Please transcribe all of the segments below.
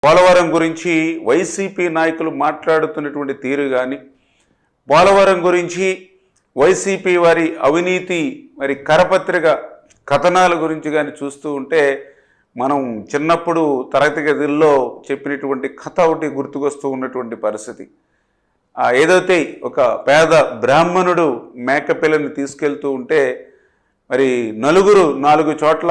పోలవరం గురించి వైసీపీ నాయకులు మాట్లాడుతున్నటువంటి తీరు కానీ, పోలవరం గురించి వైసీపీ వారి అవినీతి మరి కరపత్రిక కథనాల గురించి కానీ చూస్తూ ఉంటే మనం చిన్నప్పుడు తరగతి గదుల్లో చెప్పినటువంటి కథ ఒకటి గుర్తుకొస్తూ ఉన్నటువంటి పరిస్థితి. ఏదైతే ఒక పేద బ్రాహ్మణుడు మేకపిల్లని తీసుకెళ్తూ ఉంటే మరి నలుగురు 4 చోట్ల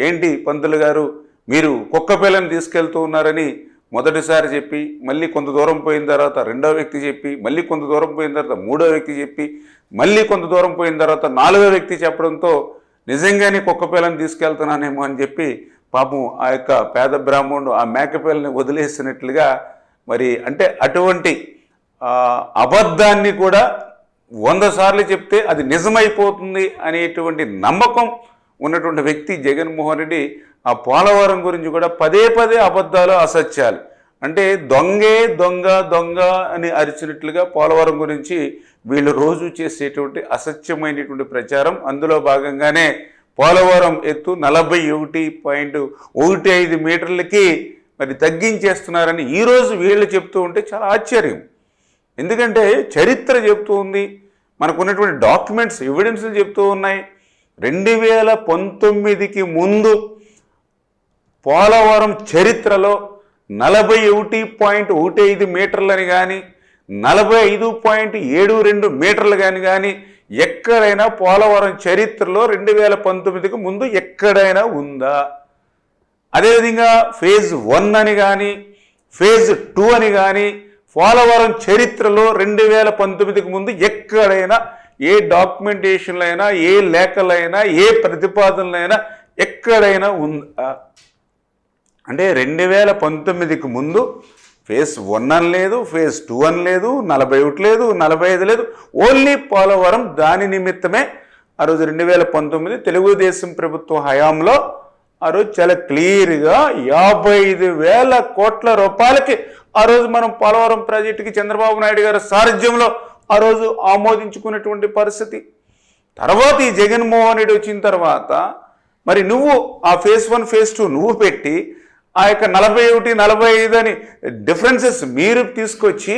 ఏంటి పంతులు గారు మీరు కుక్క పిల్లని తీసుకెళ్తూ ఉన్నారని మొదటిసారి చెప్పి, మళ్ళీ కొంత దూరం పోయిన తర్వాత రెండో వ్యక్తి చెప్పి, మళ్ళీ కొంత దూరం పోయిన తర్వాత మూడో వ్యక్తి చెప్పి, మళ్ళీ కొంత దూరం పోయిన తర్వాత 4వ వ్యక్తి చెప్పడంతో నిజంగానే కుక్క పిల్లని తీసుకెళ్తున్నానేమో అని చెప్పి పాపం ఆ యొక్క పేద బ్రాహ్మణుడు ఆ మేకపిల్లని వదిలేసినట్లుగా మరి అంటే అటువంటి అబద్ధాన్ని కూడా 100 సార్లు చెప్తే అది నిజమైపోతుంది అనేటువంటి నమ్మకం ఉన్నటువంటి వ్యక్తి జగన్మోహన్ రెడ్డి. ఆ పోలవరం గురించి కూడా పదే అబద్ధాలు, అసత్యాలు, అంటే దొంగే దొంగ దొంగ అని అరిచినట్లుగా పోలవరం గురించి వీళ్ళు రోజు చేసేటువంటి అసత్యమైనటువంటి ప్రచారం. అందులో భాగంగానే పోలవరం ఎత్తు 41.15 మీటర్లకి మరి తగ్గించేస్తున్నారని ఈరోజు వీళ్ళు చెప్తూ ఉంటే చాలా ఆశ్చర్యం. ఎందుకంటే చరిత్ర చెప్తూ ఉంది, మనకున్నటువంటి డాక్యుమెంట్స్ ఎవిడెన్స్లు చెప్తూ ఉన్నాయి. 2019కి ముందు పోలవరం చరిత్రలో 41.15 మీటర్లని కానీ 45.72 మీటర్లు కానీ ఎక్కడైనా పోలవరం చరిత్రలో 2019కి ముందు ఎక్కడైనా ఉందా? అదేవిధంగా ఫేజ్ 1 అని కానీ ఫేజ్ 2 అని కానీ పోలవరం చరిత్రలో 2019కి ముందు ఎక్కడైనా ఏ డాక్యుమెంటేషన్లైనా, ఏ లేఖలైనా, ఏ ప్రతిపాదనలైనా ఎక్కడైనా ఉందా? అంటే 2019కి ముందు ఫేజ్ 1 అని లేదు, ఫేజ్ 2 అని లేదు, 41 లేదు, 45 లేదు, ఓన్లీ పోలవరం. దాని నిమిత్తమే ఆ రోజు 2019 తెలుగుదేశం ప్రభుత్వ హయాంలో ఆ రోజు చాలా క్లియర్గా 55,000 కోట్ల రూపాయలకి ఆ రోజు మనం పోలవరం ప్రాజెక్టుకి చంద్రబాబు నాయుడు గారి సారథ్యంలో ఆ రోజు ఆమోదించుకున్నటువంటి పరిస్థితి. తర్వాత ఈ జగన్మోహన్ రెడ్డి వచ్చిన తర్వాత మరి నువ్వు ఆ ఫేజ్ 1 ఫేజ్ 2 నువ్వు పెట్టి ఆ యొక్క 41, 45 అని డిఫరెన్సెస్ మీరు తీసుకొచ్చి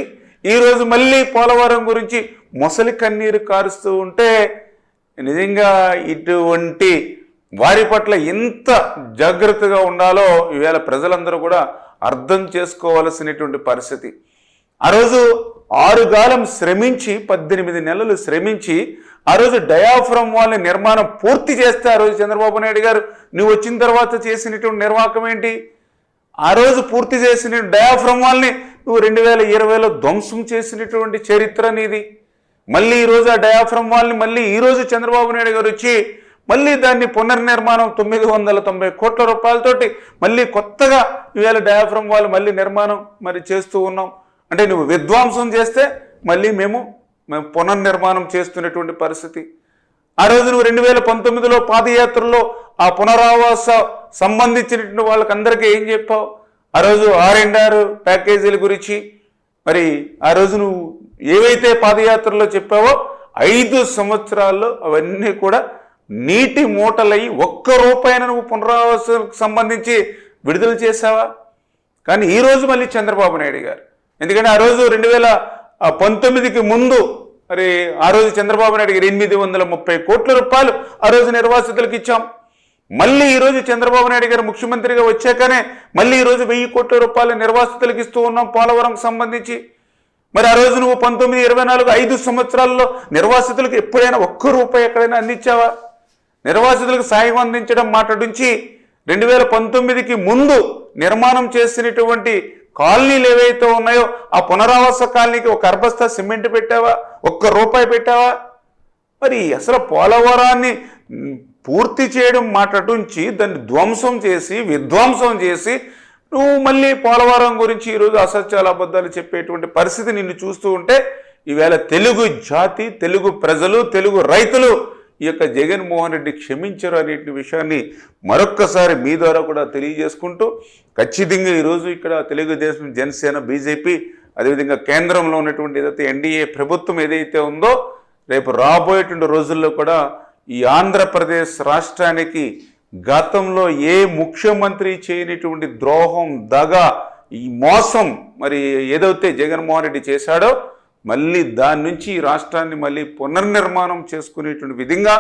ఈరోజు మళ్ళీ పోలవరం గురించి మొసలి కన్నీరు కారుస్తూ ఉంటే నిజంగా ఇటువంటి వారి పట్ల ఎంత జాగ్రత్తగా ఉండాలో ఈవేళ ప్రజలందరూ కూడా అర్థం చేసుకోవాల్సినటువంటి పరిస్థితి. ఆ రోజు 6 కాలం శ్రమించి 18 నెలలు శ్రమించి ఆ రోజు డయాఫ్రమ్ వాల్ నిర్మాణం పూర్తి చేస్తే ఆ రోజు చంద్రబాబు నాయుడు గారు నువ్వు వచ్చిన తర్వాత చేసినటువంటి నిర్వాహకం ఏంటి? ఆ రోజు పూర్తి చేసిన డయాఫ్రమ్ వాల్ని నువ్వు 2020లో ధ్వంసం చేసినటువంటి చరిత్ర నీది. మళ్ళీ ఈరోజు ఆ డయాఫ్రమ్ వాల్ని మళ్ళీ ఈరోజు చంద్రబాబు నాయుడు గారు వచ్చి మళ్ళీ దాన్ని పునర్నిర్మాణం 990 కోట్ల రూపాయలతోటి మళ్ళీ కొత్తగా ఈవేళ డయాఫ్రమ్ వాల్ మళ్ళీ నిర్మాణం మరి చేస్తూ ఉన్నాం. అంటే నువ్వు విధ్వంసం చేస్తే మళ్ళీ మేము పునర్నిర్మాణం చేస్తున్నటువంటి పరిస్థితి. ఆ రోజు నువ్వు 2019లో పాదయాత్రలో ఆ పునరావాస సంబంధించినటువంటి వాళ్ళకందరికీ ఏం చెప్పావు? ఆ రోజు R&R ప్యాకేజీల గురించి మరి ఆ రోజు నువ్వు ఏవైతే పాదయాత్రలో చెప్పావో 5 సంవత్సరాల్లో అవన్నీ కూడా నీటి మూటలయ్యి 1 రూపాయిన నువ్వు పునరావాసానికి సంబంధించి విడుదల చేసావా? కానీ ఈరోజు మళ్ళీ చంద్రబాబు నాయుడు గారు, ఎందుకంటే ఆ రోజు 2019కి ముందు మరి ఆ రోజు చంద్రబాబు నాయుడు గారు 830 కోట్ల రూపాయలు ఆ రోజు నిర్వాసితులకు ఇచ్చాం. మళ్ళీ ఈరోజు చంద్రబాబు నాయుడు గారు ముఖ్యమంత్రిగా వచ్చాకనే మళ్ళీ ఈరోజు 1000 కోట్ల రూపాయలు నిర్వాసితులకు ఇస్తూ ఉన్నాం పోలవరంకి సంబంధించి. మరి ఆ రోజు నువ్వు 19, 24, 5 సంవత్సరాల్లో నిర్వాసితులకు ఎప్పుడైనా 1 రూపాయి ఎక్కడైనా అందించావా? నిర్వాసితులకు సాయం అందించడం మాట నుంచి 2019కి ముందు నిర్మాణం చేసినటువంటి కాలనీలు ఏవైతే ఉన్నాయో ఆ పునరావాస కాలనీకి 1 అర్బస్తా సిమెంట్ పెట్టావా? 1 రూపాయి పెట్టావా? మరి అసలు పోలవరాన్ని పూర్తి చేయడం మాట నుంచి దాన్ని ధ్వంసం చేసి విధ్వంసం చేసి నువ్వు మళ్ళీ పోలవరం గురించి ఈరోజు అసత్యాల అబద్ధాలు చెప్పేటువంటి పరిస్థితి నిన్ను చూస్తూ ఉంటే ఈవేళ తెలుగు జాతి, తెలుగు ప్రజలు, తెలుగు రైతులు ఈ యొక్క జగన్మోహన్ రెడ్డి క్షమించరు అనే విషయాన్ని మరొక్కసారి మీ ద్వారా కూడా తెలియజేసుకుంటూ ఖచ్చితంగా ఈరోజు ఇక్కడ తెలుగుదేశం, జనసేన, బీజేపీ అదేవిధంగా కేంద్రంలో ఉన్నటువంటి ఏదైతే ఎన్డీఏ ప్రభుత్వం ఏదైతే ఉందో రేపు రాబోయేటువంటి రోజుల్లో కూడా ఈ ఆంధ్రప్రదేశ్ రాష్ట్రానికి గతంలో ఏ ముఖ్యమంత్రి చేయనటువంటి ద్రోహం, దగ ఈ మోసం మరి ఏదైతే జగన్మోహన్ రెడ్డి చేశాడో మళ్ళీ దాని నుంచి ఈ రాష్ట్రాన్ని మళ్ళీ పునర్నిర్మాణం చేసుకునేటువంటి విధంగా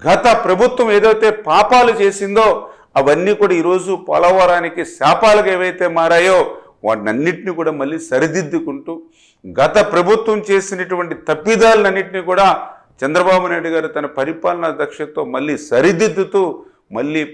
గత ప్రభుత్వం ఏదైతే పాపాలు చేసిందో అవన్నీ కూడా ఈరోజు పోలవరానికి శాపాలుగా ఏవైతే మారాయో వాటినన్నింటినీ కూడా మళ్ళీ సరిదిద్దుకుంటూ గత ప్రభుత్వం చేసినటువంటి తప్పిదాలన్నింటినీ కూడా చంద్రబాబు నాయుడు గారు తన పరిపాలనా దక్షతతో మళ్ళీ సరిదిద్దుతూ మళ్ళీ